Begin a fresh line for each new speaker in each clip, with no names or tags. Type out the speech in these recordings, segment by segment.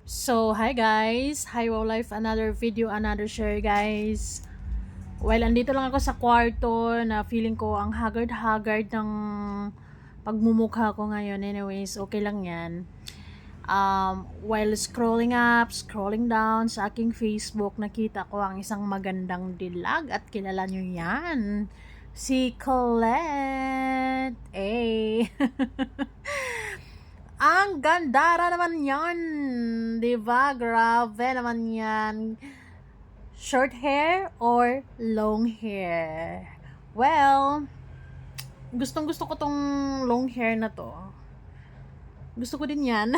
So, hi guys! Hi Wow Life, another video, another share guys. Well, andito lang ako sa kwarto na feeling ko ang haggard-haggard ng pagmumukha ko ngayon. Anyways, okay lang yan. While scrolling up, scrolling down sa aking Facebook, nakita ko ang isang magandang dilag at kilala nyo yan. Si Colette! Eh! Ang gandara naman yan. Diba? Grabe naman yan. Short hair or long hair? Well, gustong gusto ko tong long hair na to. Gusto ko din yan.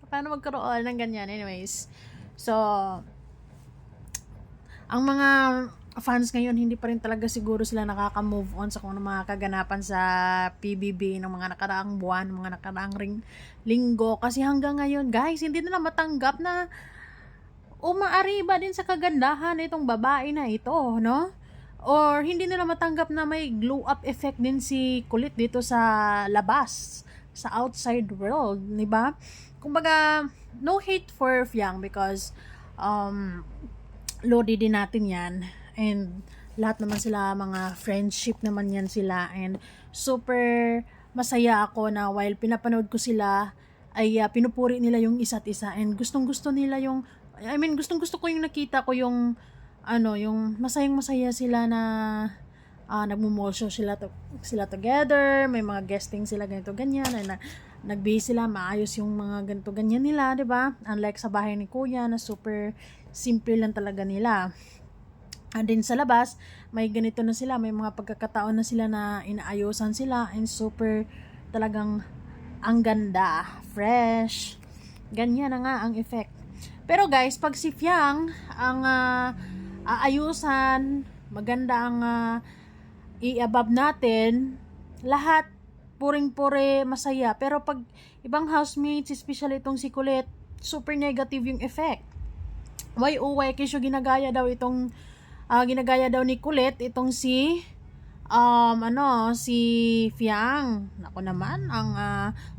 Paano magkaroon ng ganyan? Anyways. So, ang mga fans ngayon, hindi pa rin talaga siguro sila nakaka-move on sa kung ano mga kaganapan sa PBB ng mga nakaraang buwan, mga nakaraang linggo. Kasi hanggang ngayon, guys, hindi nila matanggap na umaariba din sa kagandahan itong babae na ito, no? Or hindi nila matanggap na may glow up effect din si Kulit dito sa labas, sa outside world, di ba? Kumbaga, no hate for Fiang because Lodi din natin yan. And lahat naman sila, mga friendship naman yan sila. And super masaya ako na while pinapanood ko sila, ay pinupuri nila yung isa't isa. And gustong gusto nila yung, gustong gusto ko yung nakita ko yung, yung masayang masaya sila na nagmumosyo sila together, may mga guesting sila ganito ganyan, na nagbihis sila, maayos yung mga ganito ganyan nila, 'di ba? Unlike sa bahay ni Kuya na super simple lang talaga nila. And din sa labas, may ganito na sila, may mga pagkakataon na sila na inaayusan sila and super talagang ang ganda, fresh. Ganyan na nga ang effect. Pero guys, pag si Fiang ang aayusan, maganda ang i-above natin, lahat puring-pure, masaya. Pero pag ibang housemates, especially itong si Colette, super negative yung effect. Why oh why kasi ginagaya daw itong ginagaya daw ni Colette itong si si Fiang. Nako naman, ang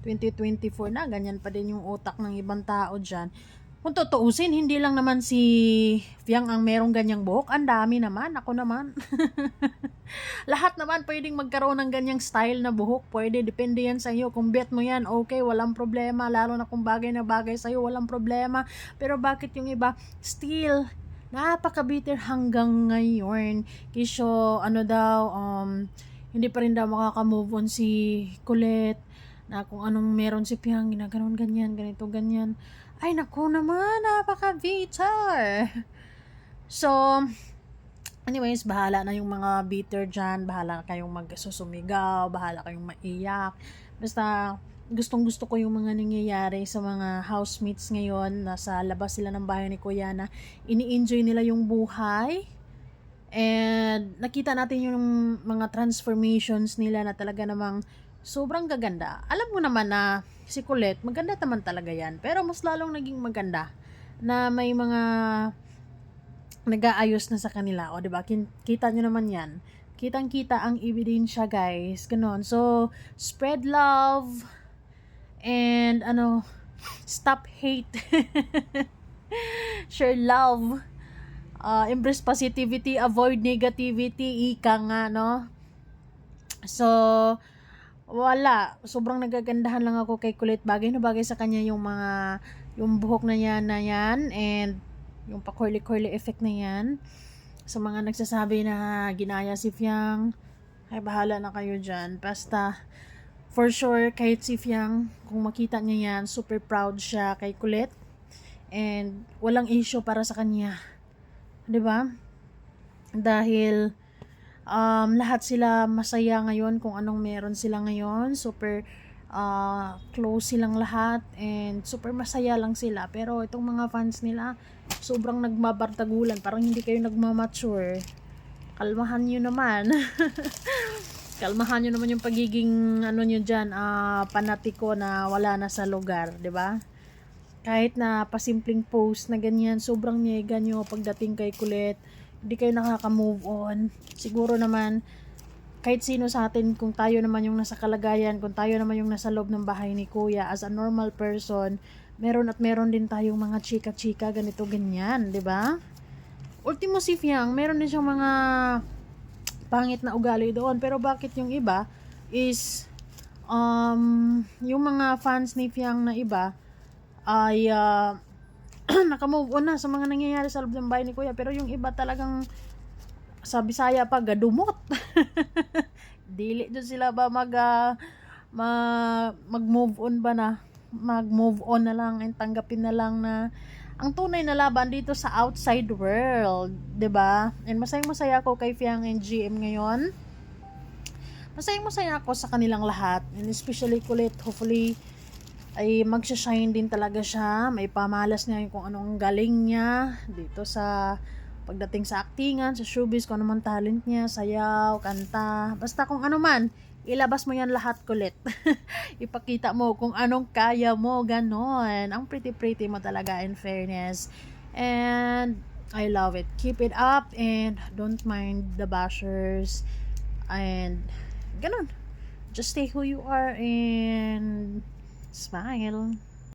2024 na, ganyan pa din yung utak ng ibang tao dyan. Kung tutuusin, hindi lang naman si Fiang ang merong ganyang buhok. Ang dami naman. Ako naman. Lahat naman pwedeng magkaroon ng ganyang style na buhok. Pwede. Depende yan sa iyo. Kung bet mo yan, okay, walang problema. Lalo na kung bagay na bagay sa iyo, walang problema. Pero bakit yung iba, still, napaka-bitter hanggang ngayon. Kisyo, hindi pa rin daw makaka-move on si Colette. Na kung anong meron si Fiang, ginaganon ganyan, ganito, ganyan. Ay, naku naman, napaka-bitter. So, anyways, bahala na yung mga bitter dyan. Bahala kayong magsusumigaw, bahala kayong maiyak. Basta, gustong gusto ko yung mga nangyayari sa mga housemates ngayon. Nasa labas sila ng bahay ni Kuya na ini-enjoy nila yung buhay. And nakita natin yung mga transformations nila na talaga namang sobrang gaganda. Alam mo naman na si Colette, maganda naman talaga yan. Pero mas lalong naging maganda na may mga nag-aayos na sa kanila. O, diba? Kita nyo naman yan. Kitang-kita ang ebidensya, guys. Ganon. So, spread love and stop hate. Share love. Embrace positivity, avoid negativity, ika nga, no? So, wala. Sobrang nagagandahan lang ako kay Colette. Bagay na bagay sa kanya yung buhok na yan, and yung pa-curly-curly effect na yan. Sa mga nagsasabi na ginaya si Fiang, ay bahala na kayo dyan. Basta, for sure, kahit si Fiang, kung makita niya yan, super proud siya kay Colette. And walang issue para sa kanya. 'Di ba? Dahil lahat sila masaya ngayon kung anong meron sila ngayon. Super close silang lahat and super masaya lang sila. Pero itong mga fans nila, sobrang nagmabartagulan. Parang hindi kayo nagmamature. Kalmahan nyo naman. Kalmahan nyo naman yung pagiging nyo dyan, panatiko na wala na sa lugar, 'di ba? Kahit na pasimpleng post na ganyan, sobrang nyega nyo pagdating kay Colette. Hindi kayo nakaka-move on. Siguro naman, kahit sino sa atin, kung tayo naman yung nasa kalagayan, kung tayo naman yung nasa loob ng bahay ni Kuya, as a normal person, meron din tayong mga chika-chika, ganito, ganyan, 'di ba? Ultimo si Fiang, meron din siyang mga pangit na ugali doon. Pero bakit yung iba is, yung mga fans ni Fiang na iba ay nakamove on na sa mga nangyayari sa loob ng bahay ni Kuya. Pero yung iba talagang sa Bisaya pa, gadumot. Dili doon sila ba mag-move on ba na? Mag-move on na lang and tanggapin na lang na ang tunay na laban dito sa outside world, 'di ba? And masayang-masaya ako kay Fiang and GM ngayon. Masayang-masaya ako sa kanilang lahat, and especially Kulit. Hopefully ay magsha-shine din talaga siya. May pamalas niya kung anong galing niya dito sa pagdating sa aktingan, sa showbiz, kung ano man talent niya, sayaw, kanta, basta kung ano man, ilabas mo yan lahat, Kulit. Ipakita mo kung anong kaya mo, ganon. Ang pretty mo talaga, in fairness. And I love it. Keep it up and don't mind the bashers. And ganon. Just stay who you are and smile.